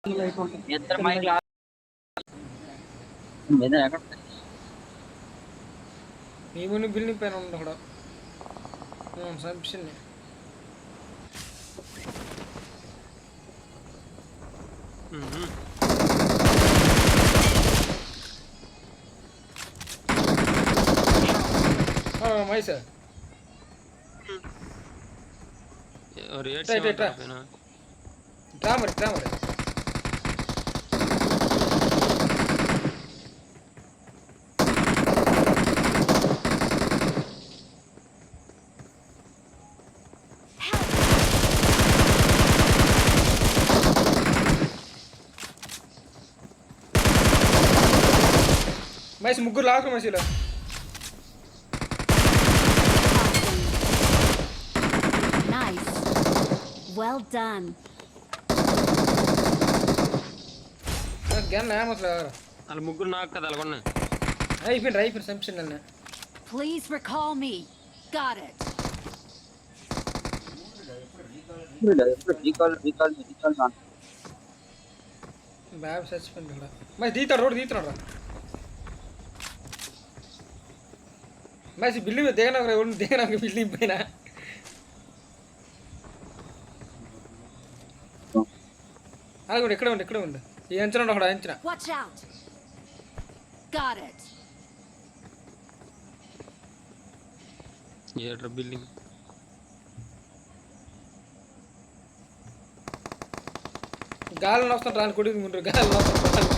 ఇద్దరు మైక్ మీద ఎక్కడ నీవుని బిల్డింగ్ పైన ఉంది అక్కడ సబ్షన్ మైస డ్రామర్ మైస్ ముగ్గురు లాక్ మైసీలో Nice. Well done. గన్ అసలు వాళ్ళ ముగ్గురు నాకు కదా అలాగొన్నా అయిపోయింది సంప్షన్ అన్న Please recall me. Got it. Recall బ్యాబ్ సస్పెండ్ ఇక్కడ మరి రోడ్ తీస్తున్నాడు రా మరి బిల్డింగ్ దిగనా బిల్డింగ్ పైన అది ఇక్కడ ఉండు ఈ అంచనా ఒకటి అంచనా Watch out. Got it. ఏడ్రా బిల్డింగ్ గాలి వస్తాను రాని కొడుకు ముందు గాలి వస్తాను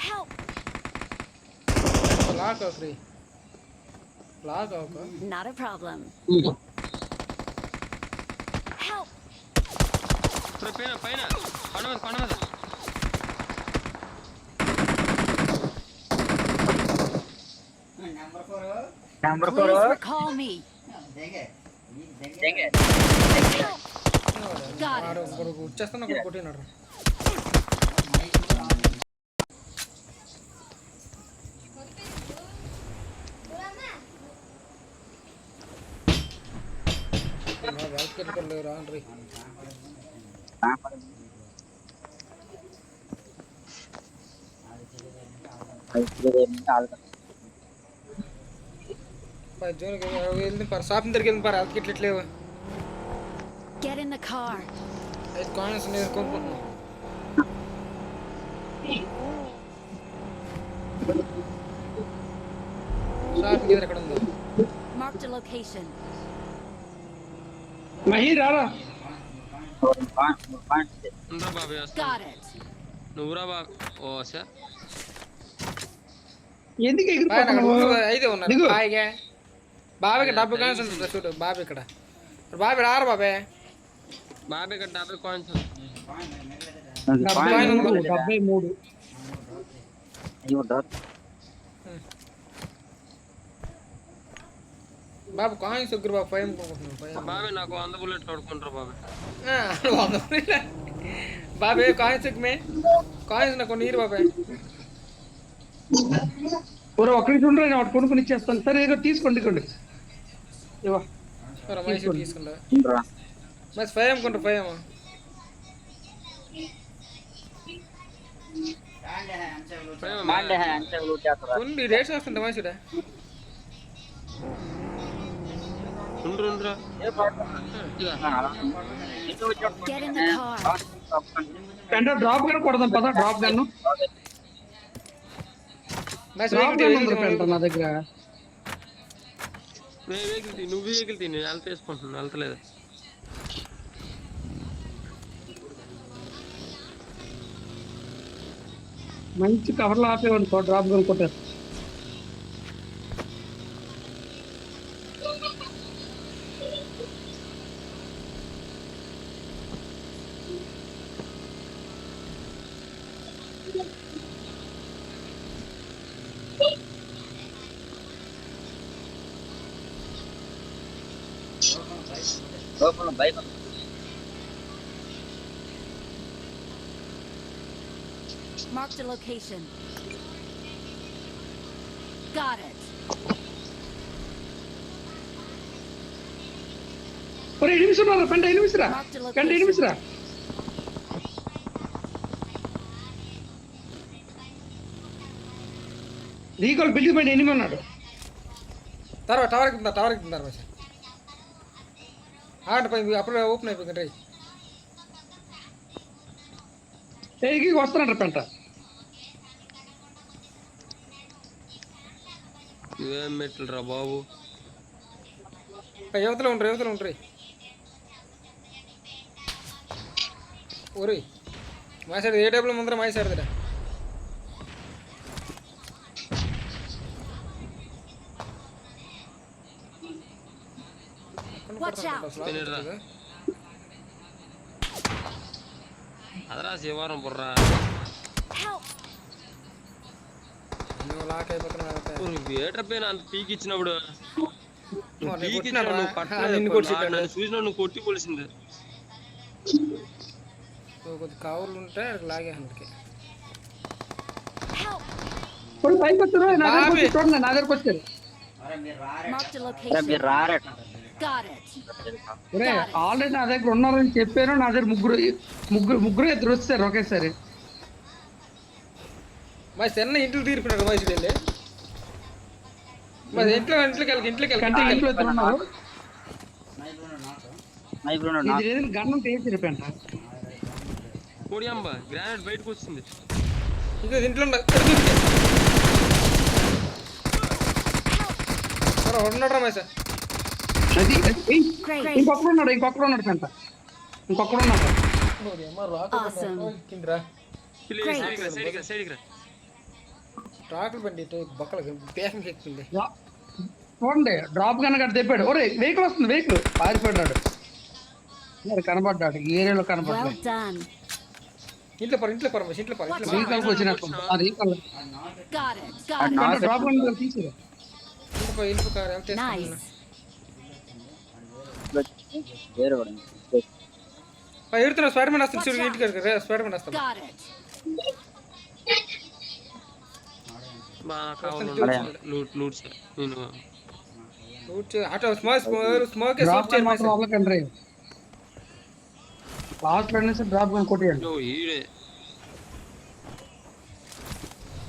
Help. లాక్ అవుక Not a problem. Help. పైన కొండ మీద number Please recall me. Got it. వచ్చేస్తాను కొట్టినాడు రాండ్రీ షాపింగ్ దగ్గరికి వెళ్ళి పారు అది ఇట్లేవు Get in the car. 5 coins నేను కొనుక్కుంటున్నాను షాపింగ్ దగ్గర ఎక్కడ ఉందో Marked a location. రారా ఉందా బాబు Got it. నువ్వురా బాబు ఓ సార్ ఎందుకు అయితే ఉన్నారు బాబాకి 70 కాయిన్స్ ఉంటుంది చూడు బాబు ఇక్కడ బాబు రారు బాబే ఇక్కడ 70 కాయిన్స్ 73 బాబు కాయిన్స్ దగ్గర బాబు 5 కొనుక్కుంటున్నాను బాబే నాకు 100 బుల్లెట్ తోడుకుంటారు బాబే 100 బుల్లెట్ బాబే కాయిన్స్ ఎక్కమే కాయిన్స్ నాకు నీరు బాబే ఒక్క నిమిషం ఉండరు నేను ఒకటి కొనుక్కొని ఇచ్చేస్తాను సరే ఏదో తీసుకోండి తీసుకుంటా మరి 5 అనుకుంటా 5 కొన్ని రేట్స్ వస్తుంటా మంచిదా ఉండ్రా Get in the car. అంటే డ్రాప్ గన్ కొడదాం పద డ్రాప్ గన్ నా దగ్గర నువ్వు వెహికల్ తిని వెళ్తా వేసుకుంటున్నాను వెళ్తలేదు మంచి కవర్లో ఆపేవాడు డ్రాప్ గన్ కొట్టారు bike Marked a location. Got it. ఒరే ఎనిమిస్ ఉన్నారు పెంట ఎనిమిస్ రా పెంట ఎనిమిస్ రా రీకాల్ బిల్డింగ్ పైన ఎనిమి ఉన్నాడు టవర్ ఎక్కుతున్నారు మనిషి ఆగండి పై అప్పుడే ఓపెన్ అయిపోయింది రే ఎగిరికి వస్తున్నాడు పెంట ఇవేం మెట్లు రా బాబు. యువతలో ఉంటారు ఒరే మా సైడ్ ఏ టైప్లో ముందర మా సైడ్ దగ్గర Watch out. అదరా శివారం బుర్రా. Help. నువ్వు లాక్ అయిపోతున్నావు వేటర్ పైన అంత పీకి ఇచ్చినప్పుడు నిన్ను నన్ను చూసిన నువ్వు కొట్టి పోలిసింది. కొద్ది కావులు ఉంటే లాగే అందుకే Help. ఇప్పుడు పైకి వచ్చారు నా దగ్గరకు వచ్చి చూడండి నా దగ్గరకు వచ్చారు Marked a అరే location. మీరు రారట Got it. ఒరే ఆల్రెడీ నా దగ్గర ఉన్నారని చెప్పాను నా దగ్గర ముగ్గురు ఇద్దరు వచ్చారు ఒకేసారి మా చిన్న ఇంట్లో తీరిపోయినాడు మా సైడ్ వెళ్ళి మా ఇంట్లోకి కంటే వెళ్ళి ఇంట్లో ఇద్దరు ఉన్నారు నైపుణ్యం ఇది ఏదైనా గన్నం తీసి పెంట కోడి అంబ గ్రానైట్ బయటకు వచ్చింది. ఇంకా ఇంట్లో ఉన్నాడు రా సార్ అది Great. ఇంకొకడు ఉన్నాడు పెంట ఇంకొకడు ఉన్నాడు Awesome. సైడ్కి రా. ట్రాకులు బండి బొక్కలకి పేసం ఎక్కుతుంది చూడండి డ్రాప్ కనుక తెప్పాడు ఒరే వెహికల్ వస్తుంది వెహికల్ పారిపోయాడు మరి కనబడ్డాడు ఈ ఏరియాలో Well కనబడ్డాడు done. ఇంట్లో పర వెహికల్కి వచ్చినట్టు ఆ vehicle Got it. Got it. Drop కనుక తీసిరా ఇంట్లో కారు వెళ్తే Nice. వేరే ఎడుతున్నా స్పైడర్ మ్యాన్ వస్తుంది చూడు ఇంటికి స్పైడర్ మ్యాన్ వస్తాను Got it. బాగా కావాలి లూట్ సార్. నేను అటు స్మోక్ డ్రాప్ మాత్రం అవ్వకండి లాస్ట్ లో నుంచి డ్రాప్ కనుక కొట్టేయండి ఈడే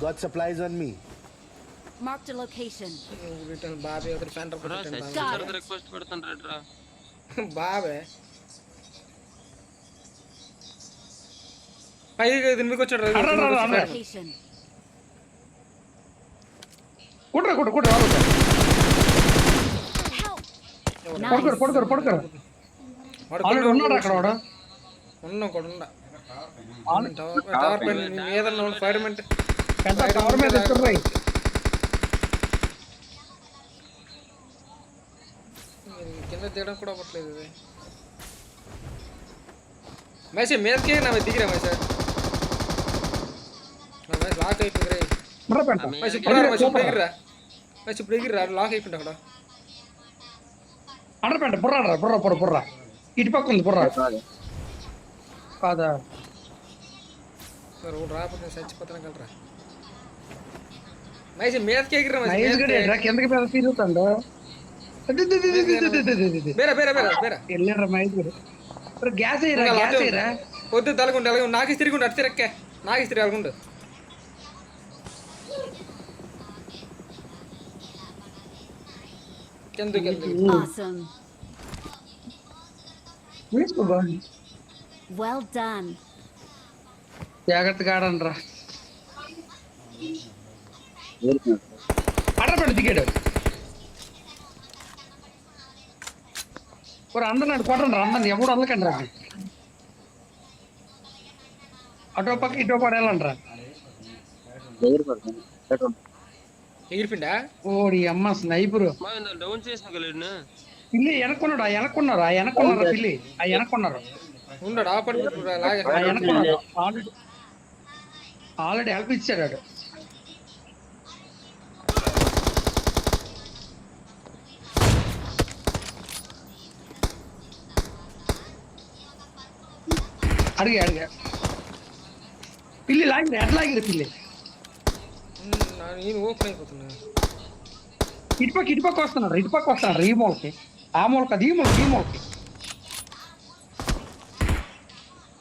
Got supplies on me. Marked a location. బాబే అతను సెంటర్ రిక్వెస్ట్ పెడతాను రా. బాబే పైకి మీకు వచ్చాడు Location. కొట్టరు Help. పడుకోరు ఆల్రెడీ ఉన్నాడు అక్కడ వాడు ఉన్నాం కూడా టవర్ పైన మీద స్పైడర్ మ్యాన్ పెద్ద టవర్ మీద ఎత్తుర్రాయి కింద దిగడం కూడా అవ్వట్లేదు ఇది మైసే మీదకే నా దిగిరా మైసే లాక్ అయిపోయింది మైసే ఇప్పుడు ఎగిరిరా లాక్ అయిపోయింది అక్కడ అండర్పెంట బుర్ర ఇటు పక్క ఉంది బుర్ర కాదా రాకపోతే చచ్చిపోతాను కలరా మైసే మీదకే ఎగిరిరా నైస్ గడ కిందకి పెద్ద ఫీల్ అవుతాడు బేరా వెళ్ళారా మైస్ గడ గ్యాస్ అయ్యరా వద్దు తలగుండు నాకు తిరిగి అటు తిరక్కే నాకు తిరిగి అలగుండు కిందకి Awesome. Well done. జాగ్రత్తగా ఆడండిరా అండర్పెంట దిగాడు అందరినాడు కొట్టండి అందరిని ఎవడు అందకండి రా అటో పక్క ఇటో పక్క వెళ్ళండి ఎగిరిపిండా ఓడి అమ్మ స్నైపరు డౌన్ చేసిన పిల్లి వెనక్కున్నారా పిల్లి ఆ వెనక్కున్నారు ఉన్నాడు ఆ పడి వెనక్కున్నారు ఆల్రెడీ హెల్ప్ ఇచ్చాడు వాడు అడిగా పిల్లి లాగిరు ఎట్లా లాగిరు పిల్లి నేను ఓపెన్ అయిపోతున్నా ఇటుపక్క వస్తున్నాడు ఈ మూలకి ఆ మూలకి అది ఈ మూలకి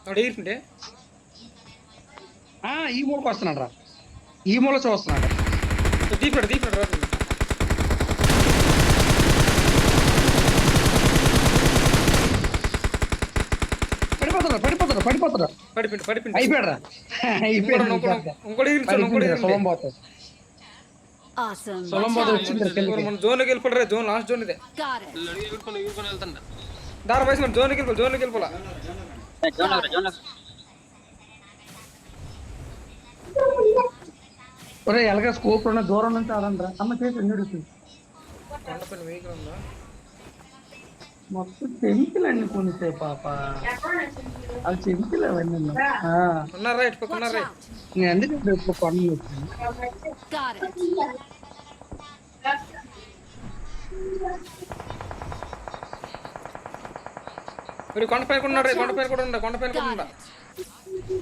వాడు ఎగిరిపోయింటే ఈ మూలకి వస్తున్నాడు రా ఈ మూల చూస్తున్నాడు దీపాడు రాదు పడిపోతాడు పడిపోయింది అయిపోయాడు రా ఇంకోటి ఎగిరించాడు సొలం పోతాడు Awesome. సొలం పోతే వచ్చింది కిందకి. మన జోన్లోకి వెళ్ళిపోతారు జోన్ లాస్ట్ జోన్ ఇదే Got it. ఎగురుకొని వెళ్తాండ. దారి వయసు మన జోన్లోకి వెళ్ళిపోలా జోన్ ఒరే ఎలాగ స్కోప్ ఉన్న దూరం నుంచి ఆడండి రా అమ్మ చేసి నడుస్తుంది కొండపైన వెహికల్ ఉందా మొత్తం చెంకిలండి కొనిసే పాప అది చెంకిలు అవన్నీ ఉన్నారా ఇటు పక్క ఉన్నారా నేను ఎందుకంటే ఇప్పుడు కొండలు వచ్చింది Got it. మరి కొండపైన కూడా ఉన్నాడు కొండపైన కూడా ఉండా Got it.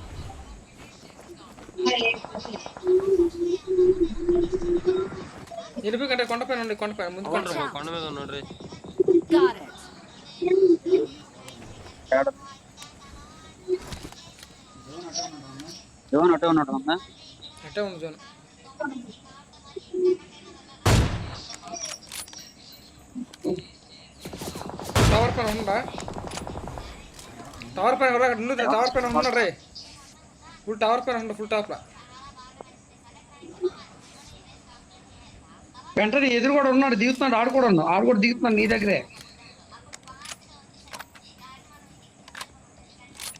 వెళ్ళిపోయి కొండపైన ఉండి కొండపైన ముందు కొండ Watch out. కొండ మీద ఉన్నాడు రే. Got it. జోన్ అటే ఉన్నాడు అమ్మా అట్టే ఉంది జోన్ టవర్ పైన ఉందా టవర్ పైన టవర్ పైన ఉన్నాడు రే ఫుల్ టవర్ పైన ఉండు ఫుల్ టాప్ లా వెంటనే ఎదురు కూడా ఉన్నాడు దిగుతున్నాడు ఆడు కూడా దిగుతున్నాడు నీ దగ్గరే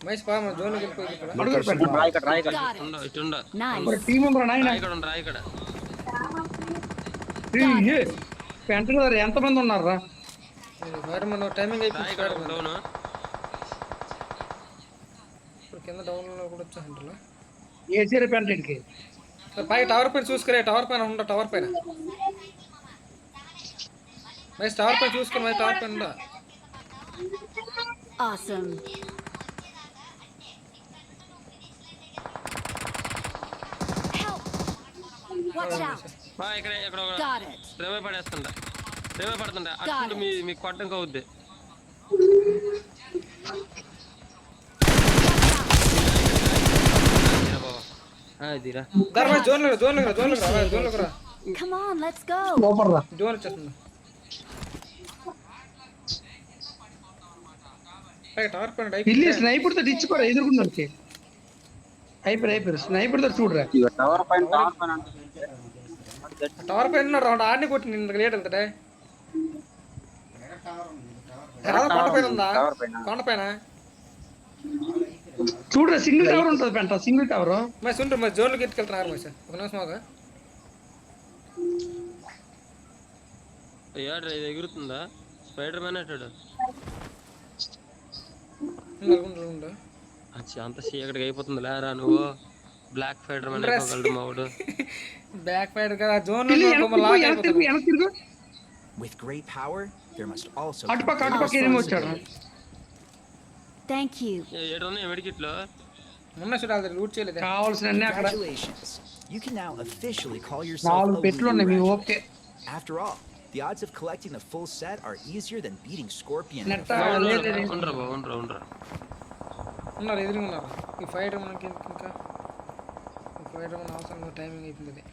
మహేష్ పా మన జోన్లోకి వెళ్ళిపోయి ఇక్కడ అడుగు పెట్టు రాయకడ Got it. ఉండు, ఇటు ఉండు. Nice. టీం ఉందిరా నాయన ఇక్కడ ఉండు, రా ఇక్కడ. వెంటనే ఎంతమంది ఉన్నారా ఫైర్ మన టైమింగ్ రా అయిపోయింది ఇక్కడ ఫైర్ డౌన్. ఇప్పుడు కింద డౌన్లో కూడా వచ్చేసింటారా ఏసీ పెంటకి పై టవర్ పైన చూసుకురే టవర్ పైన ఉండ టవర్ పైన మహేష్ టవర్ పైన చూసుకుని మహేష్ టవర్ పైన ఉండా Awesome. Help. Watch out. బా ఇక్కడ ఇక్కడ ఒక Got it. రివైవ్ పడేస్తుంటా. రివైవ్ పడుతుంటా. Got అటు it. మీకు కొట్టడం అవుద్ది. అదిరా. దాని మహేష్ జోన్లోకి రా Come on, let's go. Super రా జోన్ వచ్చేస్తుంది పై టవర్ పైన ఇల్లు డైప్ స్నైపర్ తో ఇచ్చుకోరా ఎదుర్కొందరికి అయిపోయారు స్నైపర్ తో చూడరా టవర్ పైన టవర్ పైన ఉన్నాడు రౌండ్ ఆడిని కొట్టి నిన్న లేట్ వెళ్తాడే కొండపైన ఉందా టవర్ పైన. కొండపైన చూడరా సింగిల్ టవర్ ఉంటుంది పెంట సింగిల్ టవర్ మహేష్ ఉండ్రు మరి జోన్లోకి ఎత్తుకెళ్తున్నారు మహేష్ ఒక నిమిషం ఆగు. ఏడ్రా ఇది ఎగురుతుందా? Spider man అట్టాడు. ఉండు అంత చీకటికి అయిపోతుంది లేరా నువ్వు. బ్లాక్ స్పైడర్ మ్యాన్ అయిపోగలడు మావాడు. బ్యాక్ ఫైర్ కదా జోన్ లాక్ అయిపోతుంది తిరుగు With great power, there must also అటుపక్క ఏమో వచ్చాడు Thank you. ఏడున్నాయి మెడికిట్లో. ఉన్న చూడాలి లూట్ చేయలేదు కావాల్సిన అన్ని అక్కడ Congratulations. You can now officially call yourself 4 a పెట్లు ఉన్నాయి మీ leader. Okay After all, the odds of collecting the full set are easier than beating Scorpion. in a Netta. fight. ఉండరా బాబు ఉండరా ఉన్నారు ఎదురుగా ఉన్నారు ఈ ఫైర్ మనకి ఇంకా ఈ ఫైర్ మన అవసరం టైమింగ్ అయిపోయింది ఇది.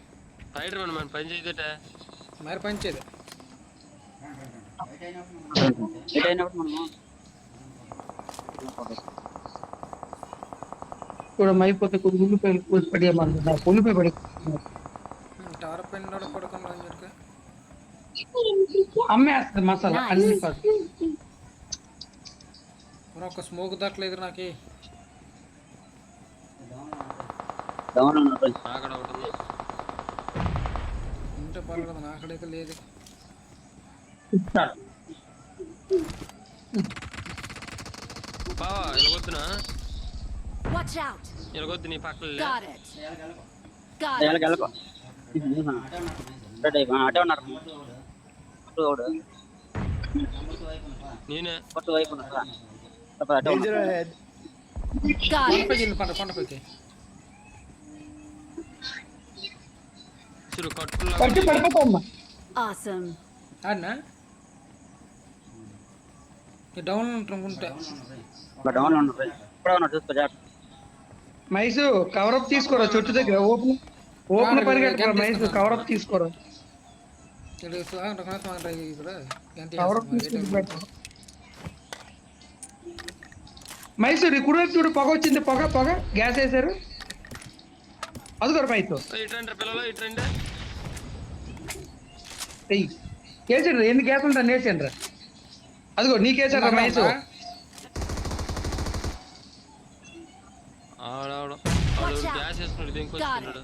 స్పైడర్ మ్యాన్ మన పని చేయదట. మరి పంచేది ఎట్ అయినప్పుడు మనము చూడ మైపోతే కొద్ది ఉల్లిపాయలు కోసి పడేయమన్నా ఉల్లిపాయ పడి టవర్ పైన కూడా పడుకున్నా అని చెప్పి అమ్మేస్తుంది మసాలా అన్ని కాదు మరి ఒక స్మోక్ దట్టలేదు నాకు డౌన్ ఉన్నాడు అక్కడ ఒకటి ఉంది. ఉంటే పర్లేదు నాకడైతే లేదు బావా ఇలాగొద్దునా? Watch out. ఇలాగొద్దు నీ పక్కన Got it. Got it. వెళ్ళకు అటే ఉన్నారు నేనే. కొట్టు వైపు ఉన్నారా అటే Danger ahead. Got it. కొండపైకి వెళ్ళి కొండపైకి చూడు కట్టుకున్నా. పడిపోతామ్మా Awesome. ఆడినా డౌన్ అనుకుంటా. డౌన్ లో ఉన్నారు ఇప్పుడే ఉన్నాడు చూసుకో జాగ్రత్త. మైసు కవరప్ తీసుకోరా చుట్టూ దగ్గర ఓపెన్ పరిగెట్టుకోరా మైసు కవరప్ తీసుకోరా ఇక్కడ ఇక్కడ ఎంత కవరప్ తీసుకుంటూ పెట్టు మైసూర్ కుడివైపు చూడు పొగ వచ్చింది పొగ గ్యాస్ వేసారు అదిగోరు మైసు ఇట్రండి పిల్లలు ఇట్రండి. వేసాడు ఎన్ని గ్యాస్ ఉంటాను వేసాను రా అదిగో నీకేసాడు మైసు ఆడాడు Watch out. గ్యాస్ వేసుకున్నాడు దీనికి వస్తున్నాడు.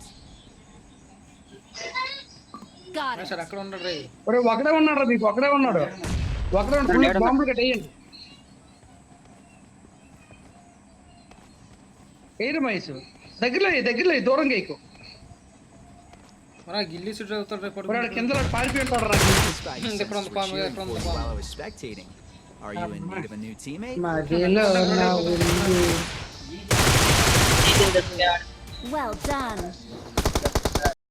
Got it. సార్ అక్కడ ఉన్నాడు రే. ఒరే ఒకడే ఉన్నాడు నీకు ఒకడే ఉన్నాడు బాంబులు కట్టేయండి వేయరు మైసు దగ్గరలో దూరంగా ఎక్కువ మన గిల్లి చుట్టూ అవుతాడు రేపు ఒరే ఆడు కింద పారిపోయి ఉంటాడు రా This guy he The sent front palm, straight yeah, front forward palm. while I was spectating. Are you in need of a new teammate? మధ్యలో నా ఉంది Well done.